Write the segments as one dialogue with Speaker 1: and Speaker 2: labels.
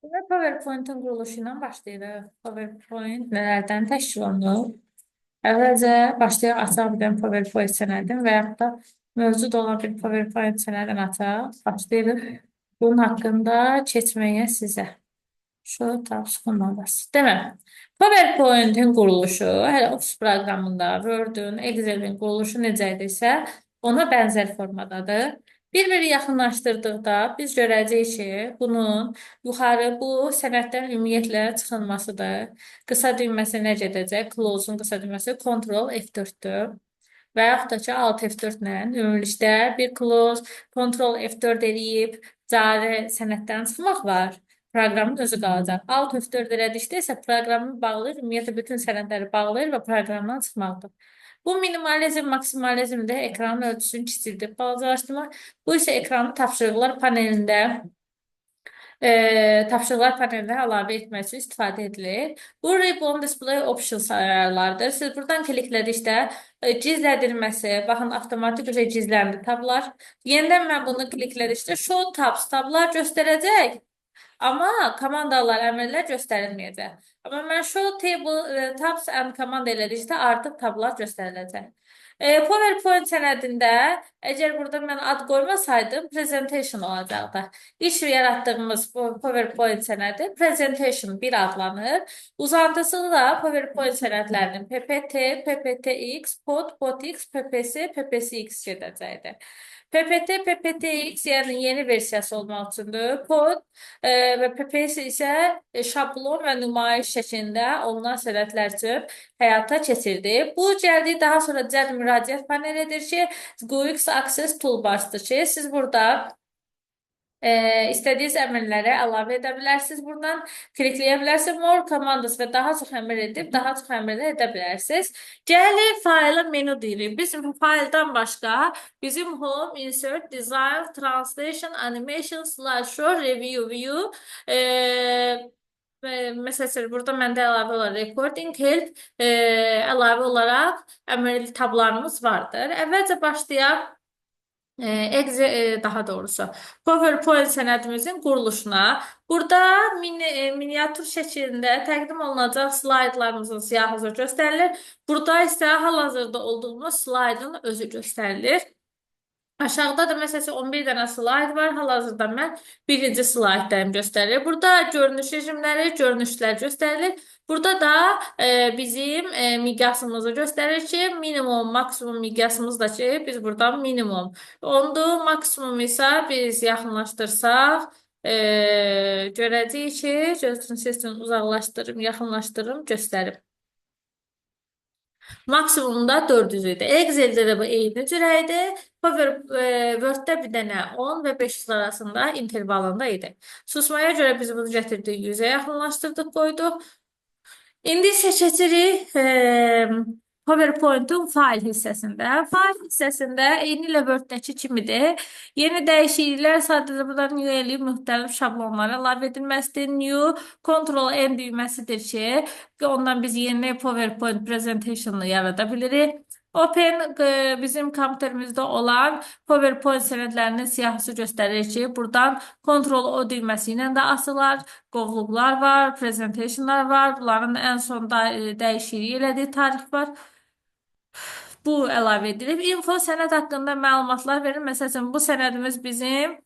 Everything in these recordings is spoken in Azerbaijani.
Speaker 1: Və PowerPoint-un quruluşu ilə başlayırıq. PowerPoint nələrdən təşkil olunur? Əvvəlcə başlayaq açaq bir dənə PowerPoint sənədin və yaxud da mövcud olan bir PowerPoint sənədini açaq. Başlayırıq. Bunun haqqında keçməyə sizə. Şu tab sıxılmaması. Demək, PowerPoint-in quruluşu, hələ Office proqramında, Word-ün, Excel-in quruluşu necə idisə, ona bənzər formadadır. Bir-biri yaxınlaşdırdıqda biz görəcəyik ki, bunun yuxarı bu sənəddən ümumiyyətlə çıxılmasıdır. Qısa düyməsi nə gedəcək? Close-un qısa düyməsi Ctrl F4-dür. Və yaxud da ki, Alt F4 ilə ümumilikdə bir close, Ctrl F4 eləyib cari sənəddən çıxmaq var. Proqramın özü qalacaq. Alt F4 elədikdə isə proqramı bağlayır, ümumiyyətlə bütün sənədləri bağlayır və proqramdan çıxmaqdır. Bu minimalizm, maksimalizmdə ekranın ölçüsünü kiçildir, balacalaşdırmaq. Bu isə ekranı tapşırıqlar panelinə əlavə etmək üçün istifadə edilir. Bu Ribbon Display Options ayarlardır. Siz buradan klikledikdə gizlədilməsi, baxın, avtomatik gizləndi tablar. Yenidən mən bunu klikledikdə Show Tabs tablar göstərəcək. Amma komandalar, əmrlər göstərilməyəcək. Amma mən Show Table Tabs and Command elədikdə artıq tablar göstəriləcək. PowerPoint sənədində əgər burada mən ad qoymasaydım, presentation olacaqdı. İş yaratdığımız PowerPoint sənədi presentation bir adlanır. Uzantısı da PowerPoint sənədlərinin PPT, PPTX, POT, POTX, PPS, PPSX gedəcəkdir. PPT, PPTX yəni yeni versiyası olmaq üçündür. POT və PPS isə şablon və nümayiş şəklində olunan sənədlər üçün həyata keçirdi. Bu gəldiyi daha sonra cəld müraciət panelidir ki, GUIX Access Toolbars'dır ki, siz burada istədiyiniz əmrləri əlavə edə bilərsiniz. Buradan klikləyə bilərsiniz. More commands və daha çox əmr edib, daha çox əmrlər edə bilərsiniz. Gəlin fayla menü deyirik. Biz bu fayldan başqa bizim Home, Insert, Design, Translation, Animation, Slideshow, Review, View məsələn, burada məndə əlavə olaraq Recording, Help əlavə olaraq əmr tablarımız vardır. Əvvəlcə başlayaq daha doğrusu PowerPoint sənədimizin quruluşuna. Burada miniatür şəklində təqdim olunacaq slaydlarımızın siyahısı göstərilir. Burada isə hal-hazırda olduğumuz slaydın özü göstərilir. Aşağıda da məsələn 11 dənə slayd var. Hal-hazırda mən birinci slayddayım göstərilir. Burada görünüş rejimləri, görünüşlər göstərilir. Burada da bizim miqyasımızı göstərir ki, minimum, maksimum miqyasımız da ki, biz buradan minimum 10-dur, maksimum isə biz yaxınlaşdırsaq, görəcəyik ki, gözün sesini uzaqlaşdırım, yaxınlaşdırım, göstərim. Maksimumda 400 idi. Excel'də də bu eyni cürə idi. Word-də bir dənə 10 və 500 arasında intervalında idi. Susmaya görə biz bunu gətirdik 100-ə yaxınlaşdırdıq, qoyduq. İndi isə keçirik PowerPoint-un fayl hissəsində. Fayl hissəsində eyni ilə Word-dəki kimidir. Yeni dəyişikliklər sadəcə buradan new eləyib müxtəlif şablonlara əlavə edilməsidir. New Ctrl-N düyməsidir ki, ondan biz yeni PowerPoint presentation'ı yarada bilirik. Open bizim kompüterimizdə olan PowerPoint sənədlərinin siyahısı göstərir ki, buradan Ctrl-O düyməsi ilə də asılar, qovluqlar var, presentationlar var. Bunların ən sonda dəyişiklik elədiyi tarix var. Bu əlavə edilib. Info sənəd haqqında məlumatlar verir. Məsələn, bu sənədimiz bizim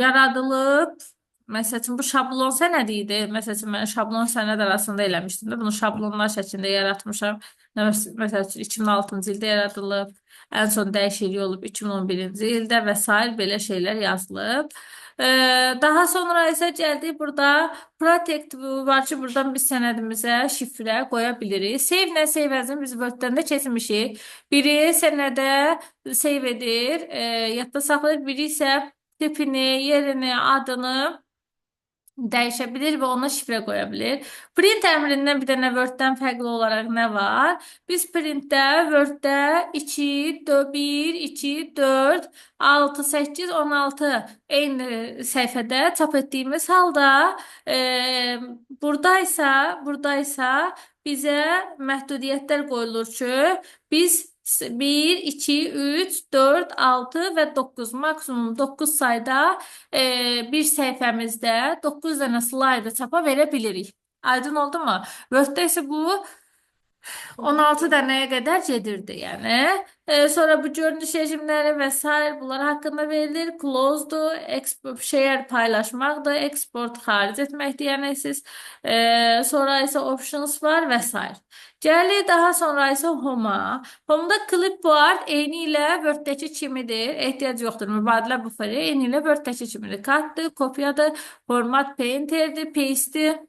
Speaker 1: yaradılıb. Məsələn, bu şablon sənədi idi. Məsələn, mən şablon sənəd arasında eləmişdim də. Bunu şablonlar şəklində yaratmışam. Məsələn, 2006-cı ildə yaradılıb. Ən son dəyişiklik olub 2011-ci ildə və s. belə şeylər yazılıb. Daha sonra isə gəldik burada Protect var ki, buradan biz sənədimizə şifrə qoya bilirik. Save nə save as-ın biz Word-dən də keçmişik. Biri sənədə save edir, yadda saxlayır. Biri isə tipini, yerini, adını dəyişə bilir və ona şifrə qoya bilir. Print əmrindən bir dənə Word-dən fərqli olaraq nə var? Biz printdə, Word-də 2, 1, 2, 4, 6, 8, 16 eyni səhifədə çap etdiyimiz halda burada isə bizə məhdudiyyətlər qoyulur ki, biz 1, 2, 3, 4, 6 ve 9. Maksimum 9 sayda bir səhifəmizdə 9 dənə slaydı çapa verə bilirik. Aydın oldu mu? Word'də isə bu 16 dənəyə qədər gedirdi yəni. Sonra bu görünüş rejimləri və sair bunlar haqqında verilir. Closed'u, share paylaşmaqdır, export xaric etməkdir yəni siz. Sonra isə options var və sair. Gəlir daha sonra isə Home'a. Home'da clipboard eyni ilə Word'dəki kimidir. Ehtiyac yoxdur. Mübadilə buferi eyni ilə Word'dəki kimidir. Kartdır, kopyadır, format painterdir, paste'dir.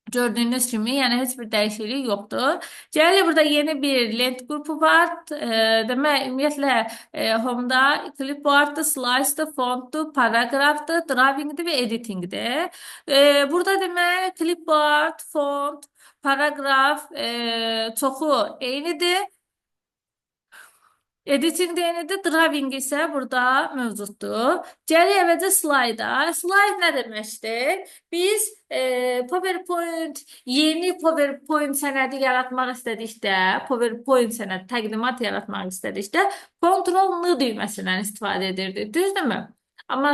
Speaker 1: Gördüğünüz kimi, yəni heç bir dəyişiklik yoxdur. Gəlir burada yeni bir lent qrupu var. Demək, ümumiyyətlə Home'da clipboarddır, slide'dır, fontdur, paragrafdır, drawingdir və editingdir. Burada demək, clipboard, font, paragraf çoxu eynidir. Editing deyəndə drawing isə burada mövcuddur. Gəlir əvvəlcə slayda. Slide nə deməkdir? Biz PowerPoint, yeni PowerPoint sənədi yaratmaq istədikdə, PowerPoint sənədi təqdimat yaratmaq istədikdə Ctrl-N düyməsindən istifadə edirdik. Düzdürmü? Amma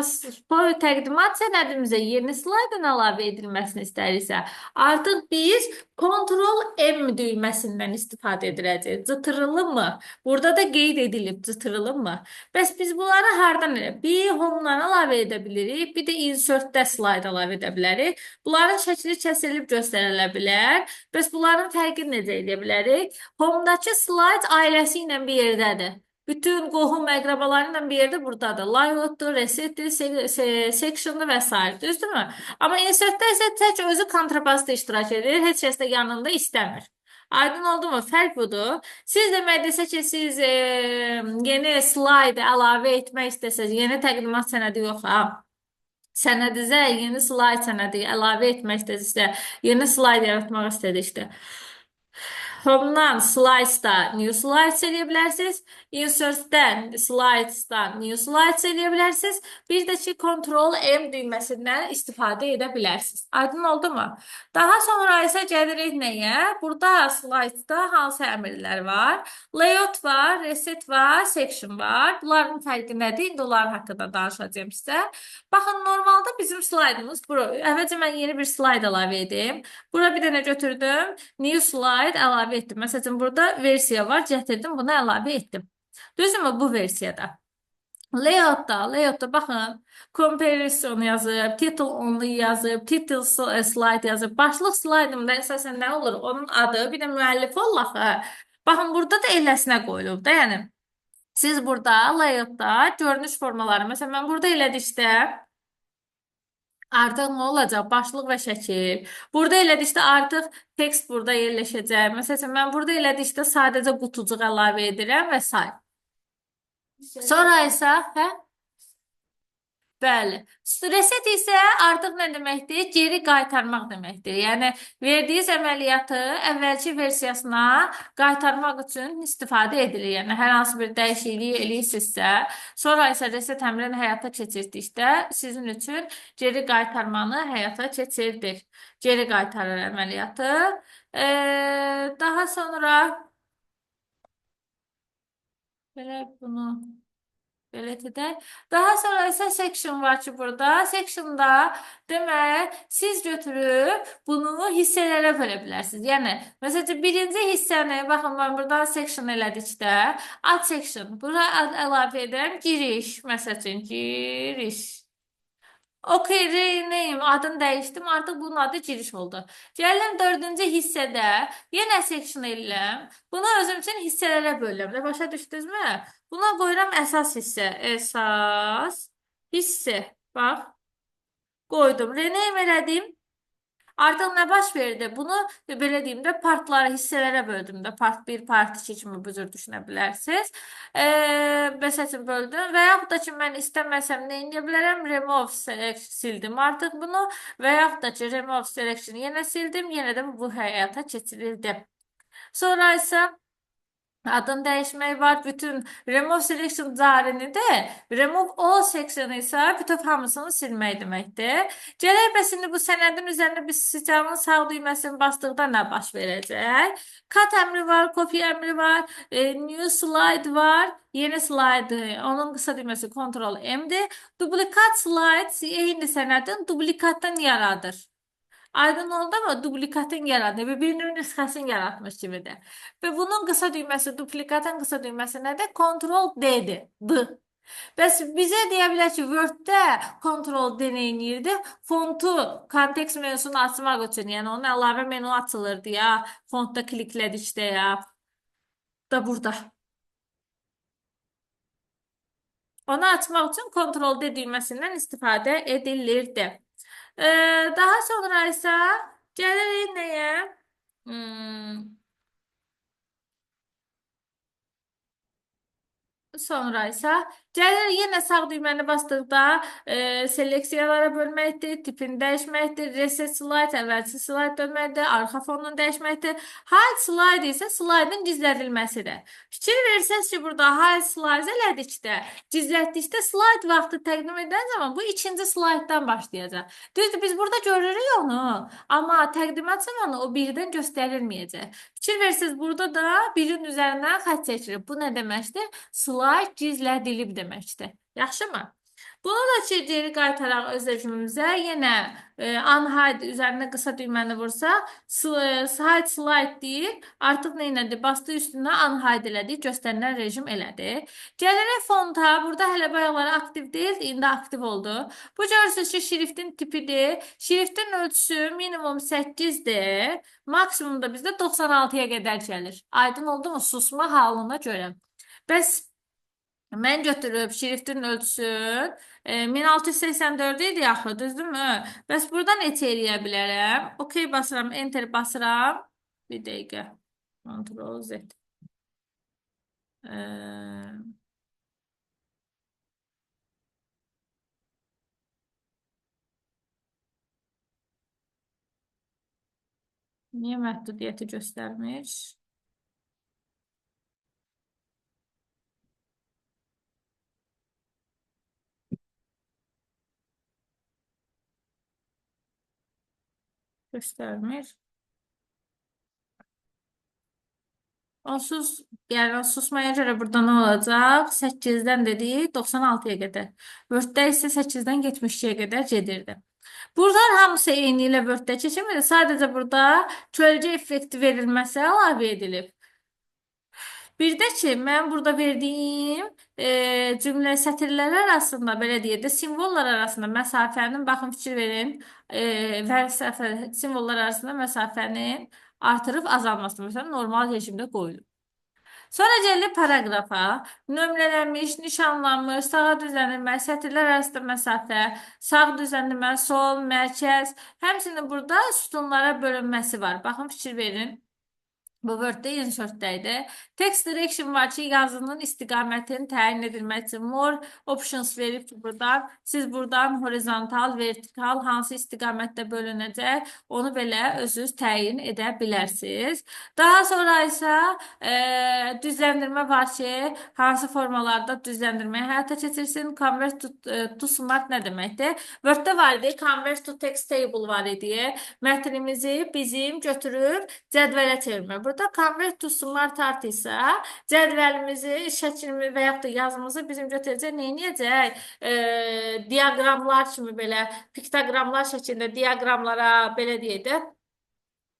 Speaker 1: təqdimat sənədimizə yeni slaydın əlavə edilməsini istəriksə, artıq biz Ctrl-M düyməsindən istifadə ediləcək. Ctrl mı? Burada da qeyd edilib ctrl mı? Bəs biz bunları hardan elə? Bir Home-dan əlavə edə bilirik, bir də Insert-də slayd əlavə edə bilərik. Bunların şəkli kəsilib göstərilə bilər. Bəs bunların fərqini necə edə bilərik? Home-dakı slayd ailəsi ilə bir yerdədir. Bütün qohum əqrabalarıyla bir yerdə buradadır. Layoutdur, resetdir, sectiondur və s. Düzdürmü? Amma insertdə isə tək özü kontrabasda iştirak edir. Heç kəs də yanında istəmir. Aydın oldu mu? Fərq budur. Siz demək desə ki, siz yeni slayd əlavə etmək istəsəz, yeni təqdimat sənədi yox, ha? Sənədizə yeni slayd sənədi əlavə etmək istəsə, yeni slayd yaratmaq istədikdə. Home'dan Slides'da New Slides eləyə bilərsiniz. Insert'dən Slides'dan New Slides eləyə bilərsiniz. Bir də ki, Ctrl-M düyməsindən istifadə edə bilərsiniz. Aydın oldu mu? Daha sonra isə gəlirik nəyə? Burada Slides'da hansı əmrlər var? Layout var, Reset var, Section var. Bunların fərqi nədir? İndi onların haqqında danışacağım sizə. Baxın, normalda bizim slaydımız bu. Əvvəlcə mən yeni bir slayd əlavə edim. Bura bir dənə götürdüm. New Slide əlavə etdim. Məsələn, burada versiya var. Gətirdim, bunu əlavə etdim. Düzdürmü bu versiyada? Layoutda baxın. Comparison yazıb, title only yazıb, title slide yazıb. Başlıq slaydımda əsasən nə olur? Onun adı, bir də müəllif olur axı. Baxın, burada da eləsinə qoyulub da, yəni. Siz burada layoutda görünüş formaları. Məsələn, mən burada elədikdə artıq nə olacaq? Başlıq və şəkil. Burada elədikdə artıq tekst burada yerləşəcək. Məsələn, mən burada elədikdə sadəcə qutucuq əlavə edirəm və s. Sonra isə, hə? Bəli. Reset isə artıq nə deməkdir? Geri qaytarmaq deməkdir. Yəni, verdiyiniz əməliyyatı əvvəlki versiyasına qaytarmaq üçün istifadə edilir. Yəni, hər hansı bir dəyişikliyi eləyirsinizsə, sonra isə reset əmrini həyata keçirdikdə sizin üçün geri qaytarmanı həyata keçirdir. Geri qaytarır əməliyyatı. Daha sonra belə bunu belə edək. Daha sonra isə section var ki, burada. Sectionda demək, siz götürüb bunu hissələrə bölə bilərsiniz. Yəni, məsələn, birinci hissəni, baxın, mən burada section elədikdə, add section. Bura əlavə edirəm, giriş. Məsələn, giriş. Okay, rename adını dəyişdim. Artıq bunun adı giriş oldu. Gəlin dördüncü hissədə yenə section eləyirəm. Bunu özüm üçün hissələrə bölürəm. Başa düşdünüzmü? Buna qoyuram əsas hissə. Əsas hissə. Bax. Qoydum. Rename elədim. Artıq nə baş verdi? Bunu belə deyim də partlara, hissələrə böldüm də. Part 1, part 2 kimi bu cür düşünə bilərsiniz. Məsələn böldüm və yaxud da ki mən istəməsəm nə edə bilərəm? Remove selection sildim artıq bunu və yaxud da ki remove selection yenə sildim. Yenə də bu həyata keçirildi. Sonra isə Adın dəyişmək var. Bütün remove selection carini də, remove all section isə bütün hamısını silmək deməkdir. Gələk bəs indi bu sənədin üzərində biz sıçanın sağ düyməsini basdıqda nə baş verəcək? Cut əmri var, copy əmri var, new slide var. Yeni slide, onun qısa düyməsi Ctrl M'dir. Duplikat slide eyni sənədin duplikatını yaradır. Aydın oldu ama duplikatın yaradı ve birinin nüshasını yaratmış gibidir. Ve bunun kısa düğmesi, duplikatın kısa düğmesi nedir? Ctrl D'dir. D. Bəs bizə deyə bilər ki, Word-də Ctrl D neyinirdi? Fontu, kontekst menusunu açmaq üçün, yəni onun əlavə menu açılırdı ya, fontda kliklədikdə ya, da burada. Onu açmaq üçün Ctrl D düyməsindən istifadə edilirdi. Daha sonra isə gəlirik nəyə? Hmm, Sonra isə gəlir yenə sağ düyməni basdıqda seleksiyalara bölməkdir, tipini dəyişməkdir, reset slide, əvvəlki slide dönməkdir, arxa fonunu dəyişməkdir. Hide slide isə slaydın gizlədilməsidir. Fikir versəz ki, burada hide slide elədikdə, gizlətdikdə slayd vaxtı təqdim edən zaman bu ikinci slayddan başlayacaq. Düzdür, biz burada görürük onu, amma təqdimat zamanı o birdən göstərilməyəcək. Fikir versiniz, burada da birin üzərindən xətt çəkilir. Bu nə deməkdir? Slide gizlədilib deməkdir. Yaxşımı? Bunu da geri qaytaraq öz rejimimizə. Yenə unhide üzərinə qısa düyməni vursaq, hide slide deyil. Artıq nə elədi? Basdı üstünə unhide elədi. Göstərilən rejim elədi. Gələrək fonta. Burada hələ bayaqları aktiv deyil, indi aktiv oldu. Bu görürsünüz ki, şriftin tipidir. Şriftin ölçüsü minimum 8-dir. Maksimum da bizdə 96-ya qədər gəlir. Aydın oldu mu? Susma halına görə. Bəs mən götürüb şriftin ölçüsün 1684 idi axı, düzdürmü? Bəs burada neçə eləyə bilərəm? OK basıram, enter basıram. Bir dəqiqə. Ctrl Z. Ee, Niyə məhdudiyyəti göstərmiş? Göstərmir. Onsuz, yəni susmaya görə burada nə olacaq? 8-dən dedik 96-ya qədər. Word-də isə 8-dən 72-yə qədər gedirdi. Buradan hamısı eyni ilə Word-də keçilmir. Sadəcə burada kölgə effekti verilməsi əlavə edilib. Bir də ki, mən burada verdiyim cümlə sətirləri arasında, belə deyək də, simvollar arasında məsafənin, baxın fikir verin, simvollar arasında məsafənin artırıb azalması, məsələn, normal rejimdə qoyulur. Sonra gəlir paragrafa, nömrələnmiş, nişanlanmış, sağa düzənilmə, sətirlər arasında məsafə, sağ düzənilmə, sol, mərkəz, həmçinin burada sütunlara bölünməsi var. Baxın, fikir verin. Bu Word-də insert-də idi. Text direction var ki, yazının istiqamətini təyin edilmək üçün more options verib ki, buradan siz buradan horizontal, vertikal hansı istiqamətdə bölünəcək, onu belə özünüz təyin edə bilərsiniz. Daha sonra isə düzləndirmə var ki, hansı formalarda düzləndirməyi həyata keçirsin. Convert to smart nə deməkdir? Word-də var idi, convert to text table var idi. Mətnimizi bizim götürür cədvələ çevirmək. Burada convert to smart art isə cədvəlimizi, şəklimizi və yaxud da yazımızı bizim götürəcək, neyniyəcək? Diaqramlar kimi belə, piktoqramlar şəklində diaqramlara, belə deyək də,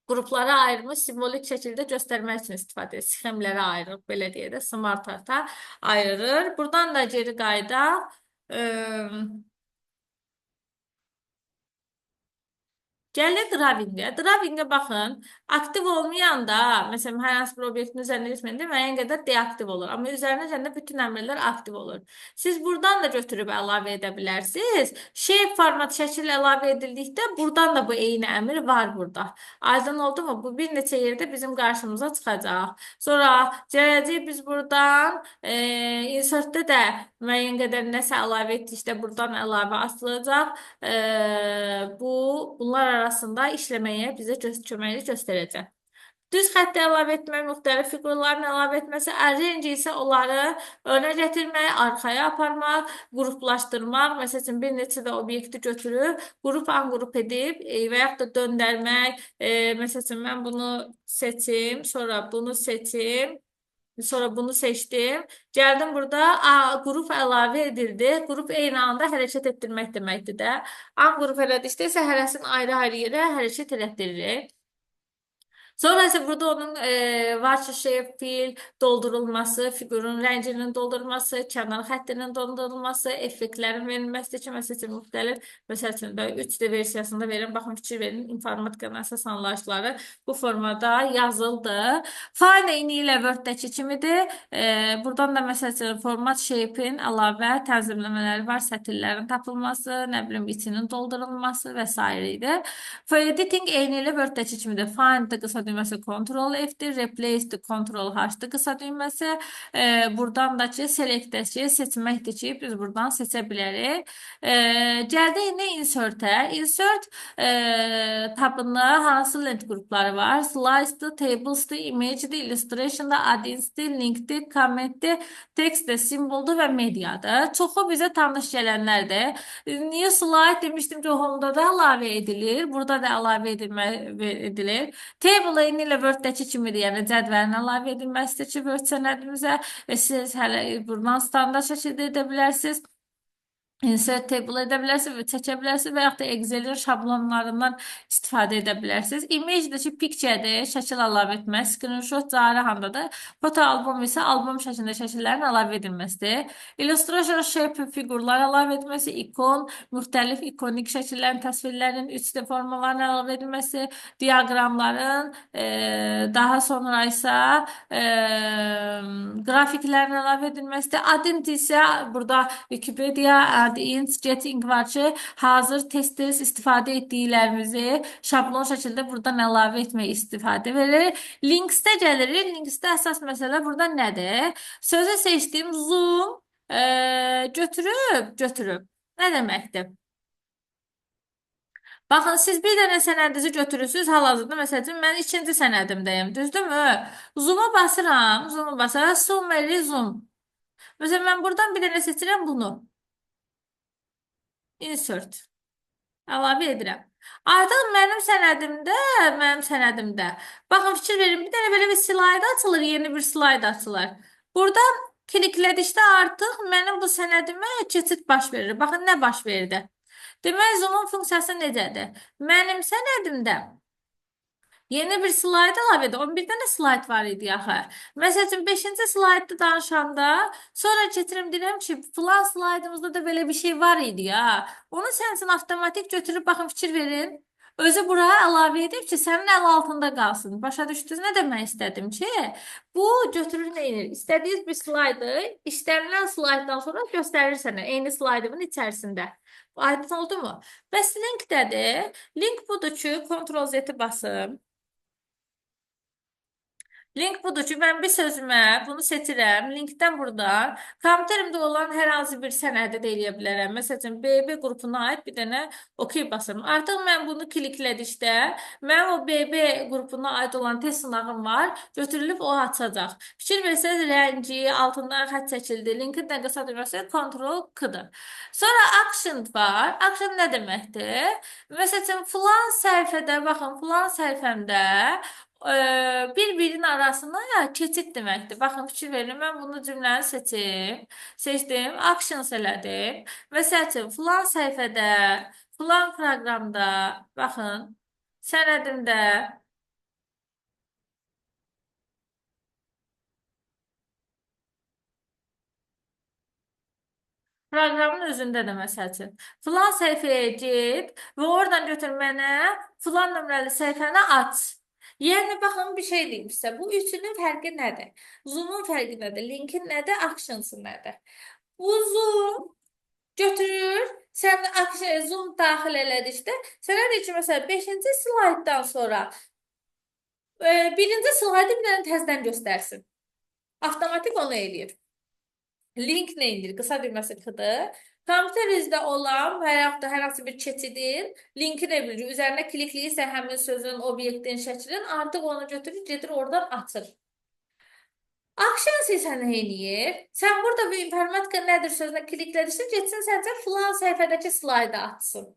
Speaker 1: qruplara ayırmış simvolik şəkildə göstərmək üçün istifadə edir. Sxemlərə ayırır, belə deyək də, smart arta ayırır. Buradan da geri qayıdaq. Gəlir drawingə. Drawingə baxın. Aktiv olmayanda, məsələn, hər hansı bir obyektin üzərində getməyəndə müəyyən qədər deaktiv olur. Amma üzərinə gəndə bütün əmrlər aktiv olur. Siz buradan da götürüb əlavə edə bilərsiniz. Shape format şəkil əlavə edildikdə buradan da bu eyni əmr var burada. Aydın oldu mu? Bu bir neçə yerdə bizim qarşımıza çıxacaq. Sonra gələcək biz buradan insertdə də müəyyən qədər nəsə əlavə etdikdə buradan əlavə asılacaq. Bunlar arasında işləməyə bizə köməklik göstərəcək. Düz xətti əlavə etmək, müxtəlif fiqurların əlavə etməsi, arrange isə onları önə gətirmək, arxaya aparmaq, qruplaşdırmaq. Məsələn, bir neçə də obyekti götürüb, qrup edib və yaxud da döndərmək. Məsələn, mən bunu seçim, sonra bunu seçim. Sonra bunu seçdim. Gəldim burada qrup əlavə edildi. Qrup eyni anda hərəkət etdirmək deməkdir də. Qrup elədikdə isə hərəsini ayrı-ayrı yerə hərəkət elətdiririk. Sonra ise burada onun varsa fil doldurulması, figürün rənginin doldurulması, kənar xəttinin doldurulması, effektlərin verilməsi ki, məsələn, müxtəlif, məsələn, 3D versiyasında verin, baxın, fikir verin, informatikanın əsas anlayışları bu formada yazıldı. Fayl eyni ilə Word-dəki kimidir. Buradan da məsələn, format shape-in əlavə tənzimləmələri var, sətirlərin tapılması, nə bilim, içinin doldurulması və s. idi. For editing eyni ilə Word-dəki kimidir. Find qısa düyməsi Ctrl F-dir, replace the Ctrl H-dir qısa düyməsi. Buradan da ki, select-dəki seçməkdir ki, biz buradan seçə bilərik. Gəldi indi insert-ə. Insert tabında hansı lent qrupları var? Slides-dir, tables-dir, image-dir, illustration-dir, add-ins-dir, link-dir, comment-dir, text-dir, simvol-dir və media-dir. Çoxu bizə tanış gələnlərdir. New slide demişdim ki, Home'da da əlavə edilir. Burada da əlavə edilir. Table eyni ilə Word-dəki kimidir. Yəni cədvəlin əlavə edilməsidir ki, Word sənədimizə və siz hələ buradan standart şəkildə edə bilərsiniz. Insert table edə bilərsiniz və çəkə bilərsiniz və yaxud da Excel-in şablonlarından istifadə edə bilərsiniz. Image də ki, picture-dir, şəkil əlavə etmək, screenshot cari handadır. Foto album isə album şəklində şəkillərin əlavə edilməsidir. Illustration shape figurlar əlavə etməsi, ikon, müxtəlif ikonik şəkillərin, təsvirlərin 3D formalarının əlavə edilməsi, diaqramların, daha sonra isə qrafiklərin əlavə edilməsidir. Addend isə burada Wikipedia, add-ins, getting var ki, hazır test-test istifadə etdiklərimizi şablon şəkildə buradan əlavə etmək istifadə verir. Links-də gəlirik. Links-də əsas məsələ burada nədir? Sözü seçdim, zoom götürüb. Nə deməkdir? Baxın, siz bir dənə sənədinizi götürürsünüz, hal-hazırda məsələn, mən ikinci sənədimdəyim, düzdürmü? Zoom-a basıram, summary zoom. Məsələn, mən buradan bir dənə seçirəm bunu. Insert. Əlavə edirəm. Artıq mənim sənədimdə. Baxın, fikir verin, bir dənə belə bir slayd açılır, yeni bir slayd açılır. Buradan kliklədikdə artıq mənim bu sənədimə keçid baş verir. Baxın, nə baş verdi? Demək, zoom funksiyası necədir? Mənim sənədimdə yeni bir slayd əlavə edir. 11 dənə slayd var idi axı. Məsəl üçün 5-ci slaydda danışanda sonra getirim deyirəm ki, filan slaydımızda da belə bir şey var idi ya. Onu sənin üçün avtomatik götürüb baxın fikir verin. Özü buraya əlavə edib ki, sənin əl altında qalsın. Başa düşdünüz? Nə demək istədim ki, bu götürür nə edir? İstədiyiniz bir slaydı istənilən slayddan sonra göstərir sənə eyni slaydın içərisində. Aydın oldu mu? Bəs linkdədir. Link budur ki, Ctrl-Z basım. Link budur ki, mən bir sözümə bunu seçirəm. Linkdən buradan kompüterimdə olan hər hansı bir sənədi də eləyə bilərəm. Məsələn, BB qrupuna aid bir dənə OK basıram. Artıq mən bunu kliklədikdə, mənim o BB qrupuna aid olan test sınağım var. Götürülüb o açacaq. Fikir versəniz, rəngi, altından xətt çəkildi. Linkin də qısa düyməsi Ctrl-K-dır. Sonra action var. Action nə deməkdir? Məsələn, filan səhifədə, baxın, filan səhifəmdə bir-birinin arasına keçid deməkdir. Baxın, fikir verin, mən bunu cümləni seçdim, actions elədim. Məsəl üçün, filan səhifədə, filan proqramda, baxın, sənədimdə proqramın özündə də məsəl üçün, filan səhifəyə get və oradan götür mənə filan nömrəli səhifəni aç. Yəni, baxın, bir şey deyim sizə. Bu üçünün fərqi nədir? Zoom-un fərqi nədir? Linkin nədir? Actions-ın nədir? Bu zoom götürür, sən zoom daxil elədikdə, sənə deyir ki, məsələn, 5-ci slayddan sonra birinci slaydı bir dənə təzdən göstərsin. Avtomatik onu eləyir. Link neydir? Qısa deməsi xıdır. Kompüterinizdə olan və yaxud da hər hansı bir keçidin linki nə bilir? Üzərinə klikləyirsə həmin sözün, obyektin, şəklin artıq onu götürür, gedir oradan açır. Akşam isə nə eləyir? Sən burada bu informatika nədir sözünə kliklədirsən, getsin səncə filan səhifədəki slaydı açsın.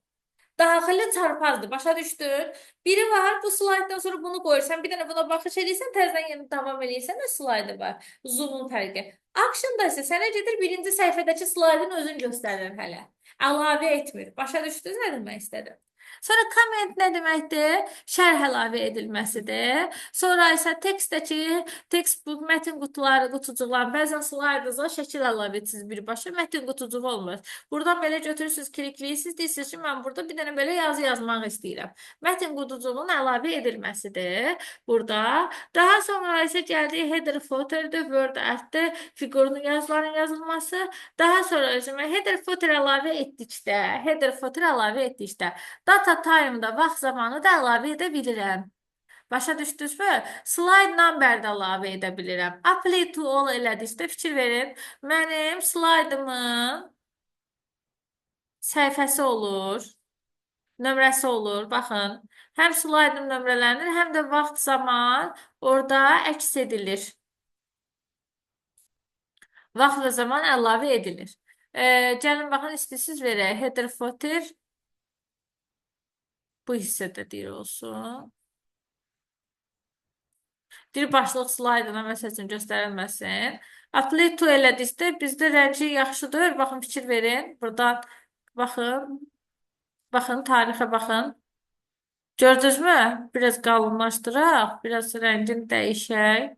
Speaker 1: Daxili çarpazdır. Başa düşdün? Biri var, bu slayddan sonra bunu qoyursan, bir dənə buna baxış edirsən, təzədən yeni davam edirsən, nə slaydı var? Zoom-un fərqi. Action-da isə sənə gedir birinci səhifədəki slaydın özün göstərir hələ. Əlavə etmir. Başa düşdünüz nə demək istədim? Sonra comment nə deməkdir? Şərh əlavə edilməsidir. Sonra isə tekstdəki tekst bu mətin qutuları, qutucuqlar, bəzən slaydınıza şəkil əlavə edirsiniz birbaşa, mətin qutucuğu olmur. Buradan belə götürürsünüz, klikləyirsiniz, deyirsiniz ki, mən burada bir dənə belə yazı yazmaq istəyirəm. Mətin qutucuğunun əlavə edilməsidir burada. Daha sonra isə gəldiyi header footerdir, word artdır, fiqurun yazıların yazılması. Daha sonra özümə header footer əlavə etdikdə, data time-da vaxt zamanı da əlavə edə bilirəm. Başa düşdünüzmü? Slide number da əlavə edə bilirəm. Apply to all elədikdə fikir verin. Mənim slaydımın səhifəsi olur, nömrəsi olur. Baxın, həm slaydın nömrələnir, həm də vaxt zaman orada əks edilir. Vaxt və zaman əlavə edilir. Gəlin baxın, istəyirsiniz verək. Header footer bu hissədə deyir olsun. Dil başlıq slaydına məsəl üçün göstərilməsin. Apply to elədikdə bizdə rəngi yaxşıdır. Baxın, fikir verin. Buradan baxın. Baxın, tarixə baxın. Gördünüzmü? Biraz qalınlaşdıraq. Biraz rəngini dəyişək.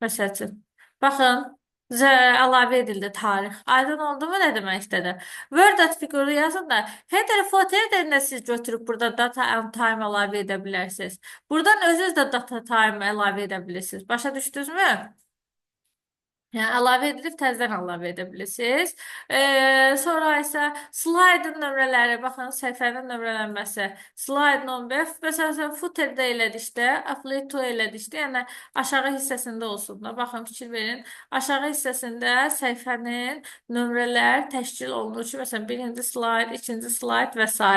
Speaker 1: Məsəl üçün. Baxın. Əlavə edildi tarix. Aydın oldu mu nə demək istədim? Word at figuru yazın da header footer də siz götürüb burada data and time əlavə edə bilərsiniz. Buradan özünüz də data time əlavə edə bilirsiniz. Başa düşdünüzmü? Yəni, əlavə edilib təzədən əlavə edə bilirsiniz. Sonra isə slaydın nömrələri, baxın, səhifənin nömrələnməsi. Slide number, məsələn, footerdə elədikdə, apply to elədikdə, yəni aşağı hissəsində olsun da. Baxın, fikir verin. Aşağı hissəsində səhifənin nömrələr təşkil olunur ki, məsələn, birinci slayd, ikinci slayd və s.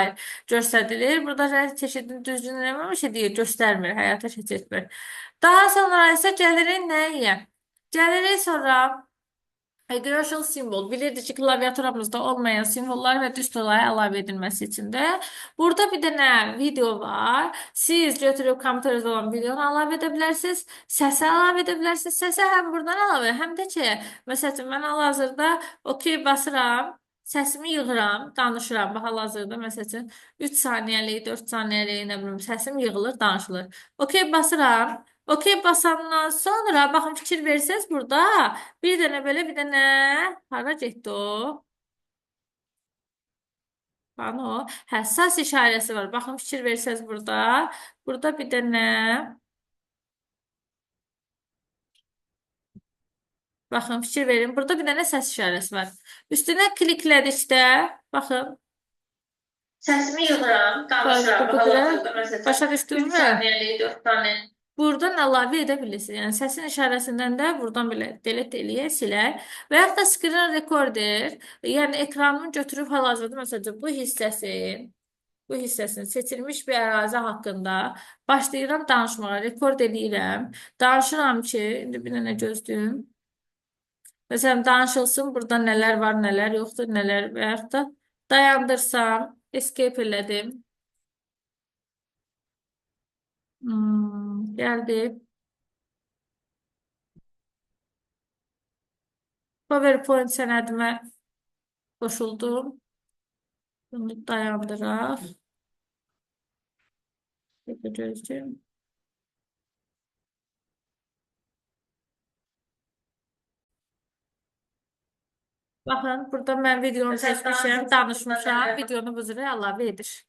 Speaker 1: göstərilir. Burada rəng çeşidini düzgün eləməmiş deyir, göstərmir, həyata keçirtmir. Daha sonra isə gəlirik nəyə? Gəlirik sonra Gradual simbol. Bilirdik ki, klaviaturamızda olmayan simvollar və düz tolaya əlavə edilməsi üçün də. Burada bir dənə video var. Siz götürüb kompüterinizdə olan videonu əlavə edə bilərsiniz. Səsi əlavə edə bilərsiniz. Səsi həm buradan əlavə, həm də ki, məsəl üçün, mən hal-hazırda OK basıram. Səsimi yığıram, danışıram. Bax, hal-hazırda, məsəl üçün, 3 saniyəlik, 4 saniyəlik, nə bilim, səsim yığılır, danışılır. OK basıram. OK basandan sonra, baxın, fikir versəz burada, bir dənə belə, bir dənə, hara getdi o? Baxın o, həssas işarəsi var. Baxın, fikir versəz burada, burada bir dənə, baxın, fikir verin, burada bir dənə səs işarəsi var. Üstünə kliklədikdə, baxın, səsimi yığıram, danışıram, başa düşdünüzmü? 3 saniyəlik, 4 saniyəlik. Buradan əlavə edə bilirsiniz. Yəni, səsin işarəsindən də buradan belə delete eləyək, silək. Və yaxud da screen recorder, yəni ekranımı götürüb hal-hazırda, məsələn, bu hissəsini seçilmiş bir ərazi haqqında başlayıram danışmağa, rekord edirəm. Danışıram ki, indi bir dənə gözləyim. Məsələn, danışılsın, burada nələr var, nələr yoxdur, nələr və yaxud da dayandırsam, escape elədim. Gəldi. PowerPoint sənədimə qoşuldum. Bunu dayandıraq. Gözləyim. Baxın, burada mən videonu seçmişəm, danışmışam, videonu bu cürə əlavə edir.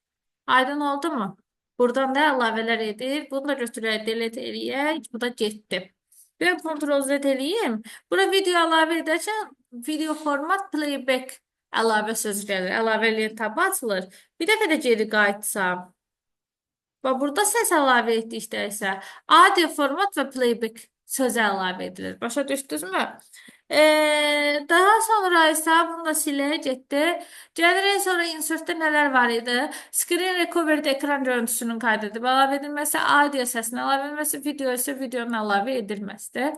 Speaker 1: Aydın oldu mu? Buradan da əlavələr edir. Bunu da götürək, delete eləyək. Bu da getdi. Ben Ctrl Z eləyim. Bura video əlavə edəcəm. Video format playback əlavə söz gəlir. Əlavə eləyən tab açılır. Bir dəfə də geri qayıtsam. Və burada səs əlavə etdikdə isə audio format və playback sözü əlavə edilir. Başa düşdünüzmü? Daha sonra ise bunu da silək getdi. Gəlirik sonra insertdə nələr var idi? Screen recovery ekran görüntüsünün kaydedilib əlavə edilməsi, audio səsinin əlavə edilməsi, video isə videonun əlavə edilməsidir.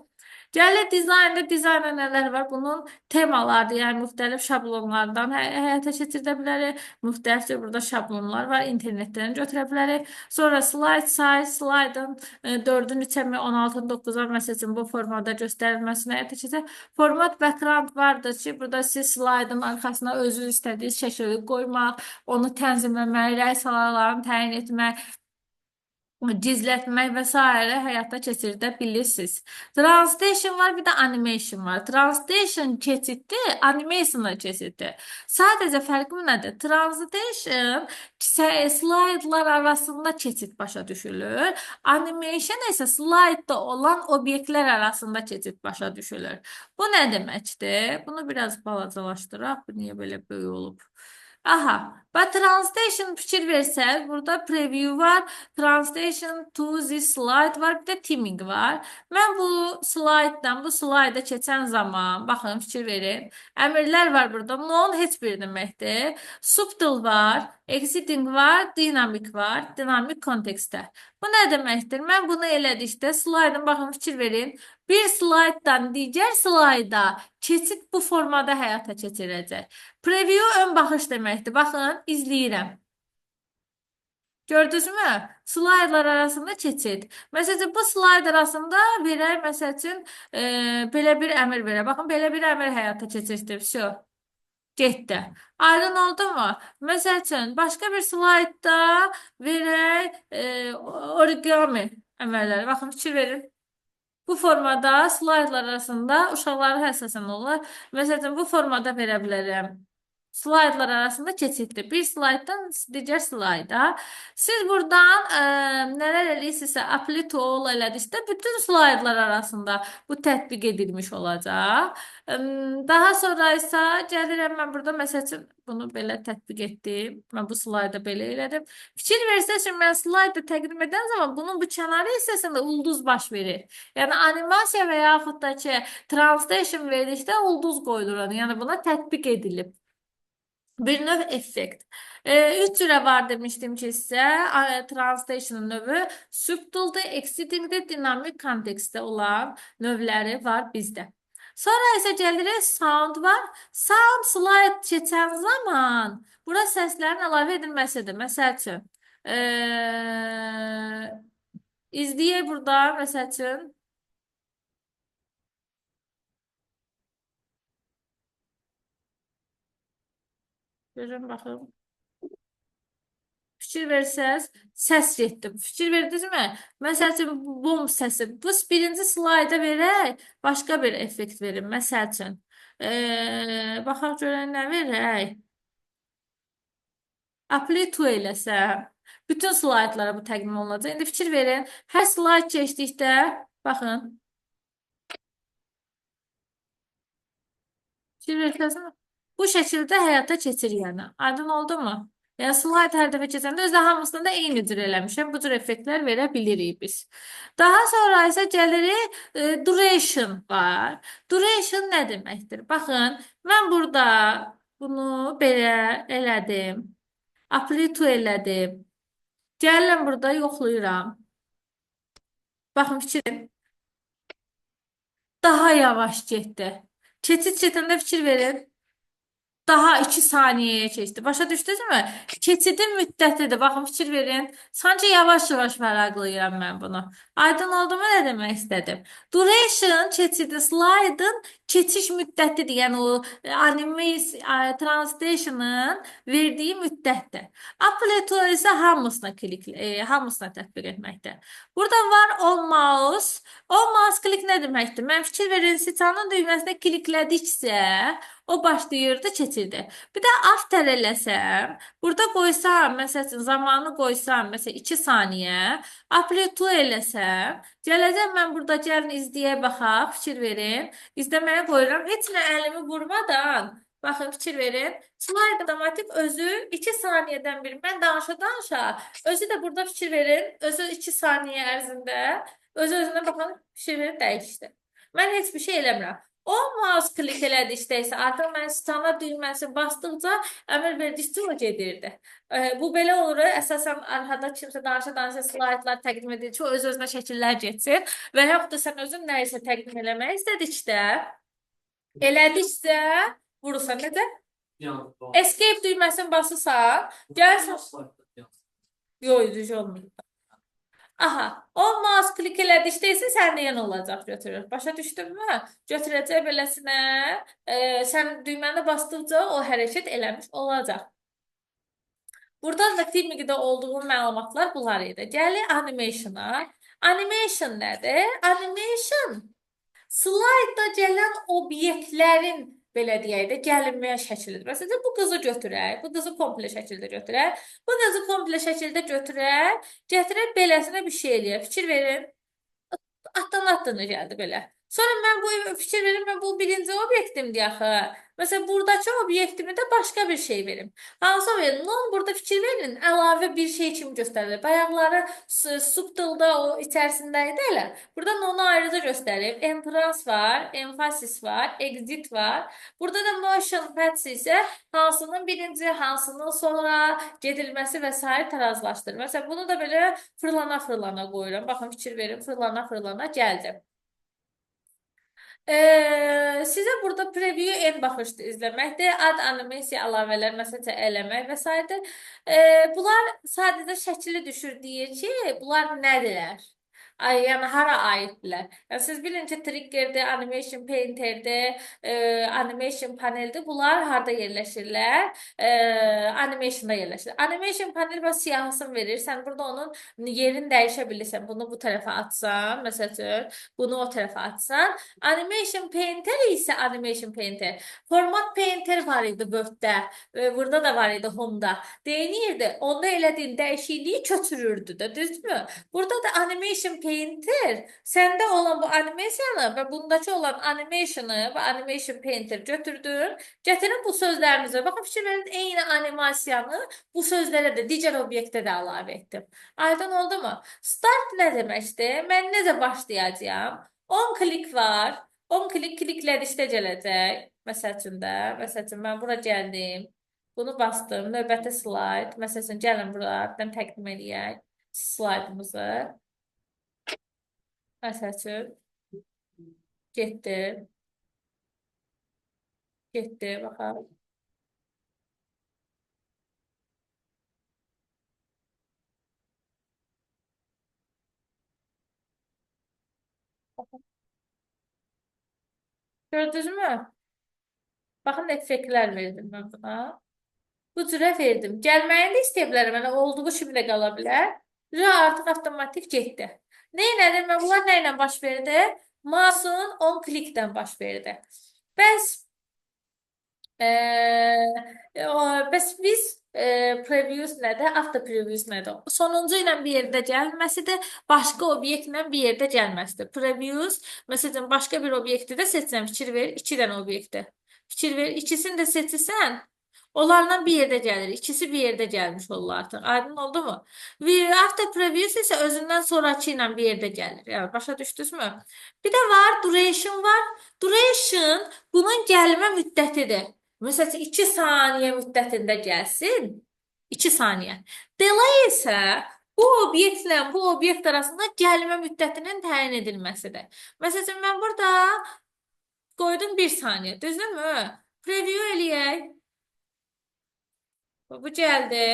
Speaker 1: Gəlir dizaynda, dizaynda nələr var? Bunun temalardır, yəni müxtəlif şablonlardan həyata keçirdə bilərik. Müxtəlif burada şablonlar var, internetdən götürə bilərik. Sonra slide size, slide'ın 4-ün 3-ə mi, 16-ın 9-a məsələn bu formada göstərilməsini həyata keçirir. Format background vardır ki, burada siz slide'ın arxasına özünüz istədiyiniz şəkili qoymaq, onu tənzimləmək, rəng salalarını təyin etmək, gizlətmək və s. həyata keçirdə bilirsiniz. Translation var, bir də animation var. Translation keçiddir, animation da keçiddir. Sadəcə fərqi nədir? Translation slaydlar arasında keçid başa düşülür. Animation isə slaydda olan obyektlər arasında keçid başa düşülür. Bu nə deməkdir? Bunu biraz balacalaşdıraq. Bu niyə belə böyük olub? Aha, və translation fikir versək, burada preview var, translation to this slide var, bir də teaming var. Mən bu slaytdan bu slayda keçən zaman, baxın, fikir verin, əmrlər var burada. Non heç bir deməkdir. Subtle var, exiting var, dynamic var, dinamik kontekstdə. Bu nə deməkdir? Mən bunu elədikdə slaydın, baxın, fikir verin, bir slaytdan digər slayda keçid bu formada həyata keçirəcək. Preview ön baxış deməkdir. Baxın, izləyirəm. Gördünüzmü? Slaydlar arasında keçid. Məsələn, bu slayd arasında verək, məsəl üçün, belə bir əmr verək. Baxın, belə bir əmr həyata keçirdim. Всё. Getdi. Aydın oldu mu? Məsəl üçün, başqa bir slaydda verək, origami əmrləri. Baxın, fikir verin. Bu formada slaydlar arasında uşaqları həssəsən olur. Məsələn, bu formada verə bilərəm. Slaydlar arasında keçiddir. Bir slayddan digər slayda. Siz buradan nələr eləyirsinizsə, apply to all elədikdə bütün slaydlar arasında bu tətbiq edilmiş olacaq. Daha sonra isə gəlirəm mən burada məsəl üçün bunu belə tətbiq etdim. Mən bu slayda belə elədim. Fikir versəz ki, mən slayda təqdim edən zaman bunun bu kənarı hissəsində ulduz baş verir. Yəni animasiya və yaxud da ki, translation verdikdə ulduz qoyulur. Yəni buna tətbiq edilib. Bir növ effekt. Üç cürə var demişdim ki sizə. Translation'ın növü subtle'dır, exiting'dir, dinamik kontekstdə olan növləri var bizdə. Sonra isə gəlirik sound var. Sound slide keçən zaman bura səslərin əlavə edilməsidir. Məsəl üçün, izləyək burada, məsəl üçün, görün, baxın. Fikir versəz, səs getdi. Fikir verdinizmi? Məsəl üçün, bum səsi. Bu birinci slayda verək, başqa bir effekt verin. Məsəl üçün, baxaq görən nə verək? Apply to eləsəm, bütün slaydlara bu təqdim olunacaq. İndi fikir verin, hər slayd keçdikdə, baxın, fikir versəz, bu şəkildə həyata keçir yəni. Aydın oldu mu? Yəni, slayd hər dəfə keçəndə özdə hamısında da eyni cür eləmişəm. Bu cür effektlər verə bilirik biz. Daha sonra isə gəlirik, duration var. Duration nə deməkdir? Baxın, mən burada bunu belə elədim. Apply to elədim. Gəlirəm burada yoxlayıram. Baxın, fikir daha yavaş getdi. Keçid çetəndə fikir verin. Daha 2 saniyəyə keçdi. Başa düşdünüzmü? Keçidin müddətidir. Baxın, fikir verin. Sanki yavaş-yavaş fərqləyirəm mən bunu. Aydın oldu mu nə demək istədim? Duration keçidi slaytın keçiş müddətidir. Yəni o anime translation'ın verdiyi müddətdir. Apply to isə hamısına tətbiq etməkdir. Burada var on mouse. On mouse klik nə deməkdir? Mən fikir verin, sitanın düyməsinə kliklədikcə o başlayırdı, keçirdi. Bir də after eləsəm, burada qoysam, məsələn, zamanı qoysam, məsələn, 2 saniyə, apply to eləsəm, gələcəm mən burada gəlin izləyə baxaq, fikir verin. İzləməyə qoyuram. Heç nə əlimi vurmadan, baxın, fikir verin. Slide avtomatik özü 2 saniyədən bir. Mən danışa-danışa, özü də burada fikir verin. Özü 2 saniyə ərzində, özü-özünə baxın, fikir verin, dəyişdi. Mən heç bir şey eləmirəm. O mouse klik elədi işdəysə, artıq mən stana düyməsi basdıqca əmr verdikcə o gedirdi. Bu belə olur. Əsasən arxada kimsə danışa-danışa slaytlar təqdim edir ki, o öz-özünə şəkillər getsin və yaxud da sən özün nə isə təqdim eləmək istədikdə, elədikcə vurursan. Necə? Escape düyməsini basırsan, gəlsən. Yox, düz olmur. Aha, o mouse klik elədikdə isə səndə yenə olacaq götürür. Başa düşdünmü? Götürəcək beləsinə, sən düyməni basdıqca o hərəkət eləmiş olacaq. Buradan da filmdə olduğu məlumatlar bunlar idi. Gəlir animationa. Animation nədir? Animation slaytda gələn obyektlərin belə deyək də gəlinməyə şəklidir. Məsələn, bu qızı götürək, bu qızı komple şəkildə götürək, bu qızı komple şəkildə götürək, gətirək beləsinə bir şey eləyək. Fikir verin. Atdan attığına gəldi belə. Sonra mən bu fikir verim, mən bu birinci obyektimdir axı. Məsələn, buradakı obyektimi də başqa bir şey verim. Hansı verin? Non burada fikir verin, əlavə bir şey kimi göstərilir. Bayaqları subtilda o içərisində idi elə. Burada onu ayrıca göstərib. Entrance var, emphasis var, exit var. Burada da motion paths isə hansının birinci, hansının sonra gedilməsi və s. tarazlaşdırır. Məsələn, bunu da belə fırlana-fırlana qoyuram. Baxın, fikir verin, fırlana-fırlana gəldim. Sizə burada preview en baxışda izləməkdir, ad animasiya əlavələr, məsələn, eləmək və s. Bunlar sadəcə şəkli düşür deyir ki, bunlar nədirlər? Yəni hara aiddirlər? Yəni siz bilin ki, triggerdir, animation painterdir, animation paneldir. Bunlar harda yerləşirlər? Animationda yerləşir. Animation panel və siyahısını verir. Sən burada onun yerini dəyişə bilirsən. Bunu bu tərəfə atsan, məsələn, bunu o tərəfə atsan. Animation Painter isə Animation Painter. Format Painter var idi Word-də. Burada da var idi Home-da. Deyinirdi, onda elədiyin dəyişikliyi köçürürdü də, düzdürmü? Burada da Animation Painter səndə olan bu animasiyanı və bundakı olan animationu və Animation Painter götürdün. Gətirin bu sözlərinizə. Baxın, fikir verin, eyni animasiyanı bu sözlərə də, digər obyektə də əlavə etdim. Aydın oldu mu? Start nə deməkdir? Mən necə başlayacağam? 10 klik var. 10 klikledikdə gələcək. Məsəl üçün mən bura gəldim. Bunu bastım. Növbəti slayd. Məsəl üçün gəlin bura. Mən təqdim edək slaydımızı. Məsəl üçün getdi. Getdi. Baxaq. Gördünüzmü? Baxın, effektlər verdim mən buna. Bu cürə verdim. Gəlməyini də istəyə bilərəm. Yəni, olduğu kimi də qala bilər. Cürə artıq avtomatik getdi. Neynədir? Mən bunlar nə ilə baş verdi? Mouse'un 10 klikdən baş verdi. Bəs bəs biz previews nədir? After previews nədir? Sonuncu ilə bir yerdə gəlməsidir, başqa obyektlə bir yerdə gəlməsidir. Previews, məsələn, başqa bir obyekti də seçsəm, fikir ver, 2 dənə obyekti. Fikir ver, ikisini də seçirsən, onlarla bir yerdə gəlir. İkisi bir yerdə gəlmiş olur artıq. Aydın oldu mu? After previews isə özündən sonraki ilə bir yerdə gəlir. Yəni, başa düşdünüzmü? Bir də var, duration var. Duration bunun gəlmə müddətidir. Məsələn, 2 saniyə müddətində gəlsin. 2 saniyə. Delay isə bu obyektlə bu obyekt arasında gəlmə müddətinin təyin edilməsidir. Məsələn, mən burada qoydum 1 saniyə. Düzdürmü? Preview eləyək. Bu gəldi.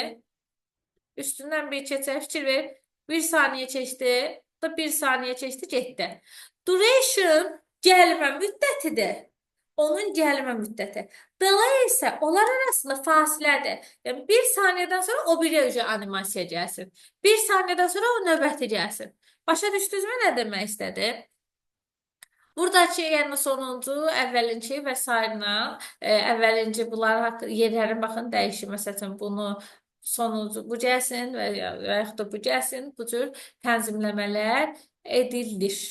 Speaker 1: Üstündən bir keçək, fikir ver. 1 saniyə keçdi. Da 1 saniyə keçdi, getdi. Duration gəlmə müddətidir. Onun gəlmə müddəti. Delay isə onlar arasında fasilədir. Yəni 1 saniyədən sonra o biri animasiya gəlsin. 1 saniyədən sonra o növbəti gəlsin. Başa düşdünüzmü nə demək istədi? Buradakı yəni sonuncu, əvvəlinci və sairlə əvvəlinci bunlar haqqında yerlərin baxın dəyişir. Məsələn, bunu sonuncu bu gəlsin və yaxud da bu gəlsin. Bu cür tənzimləmələr edilir.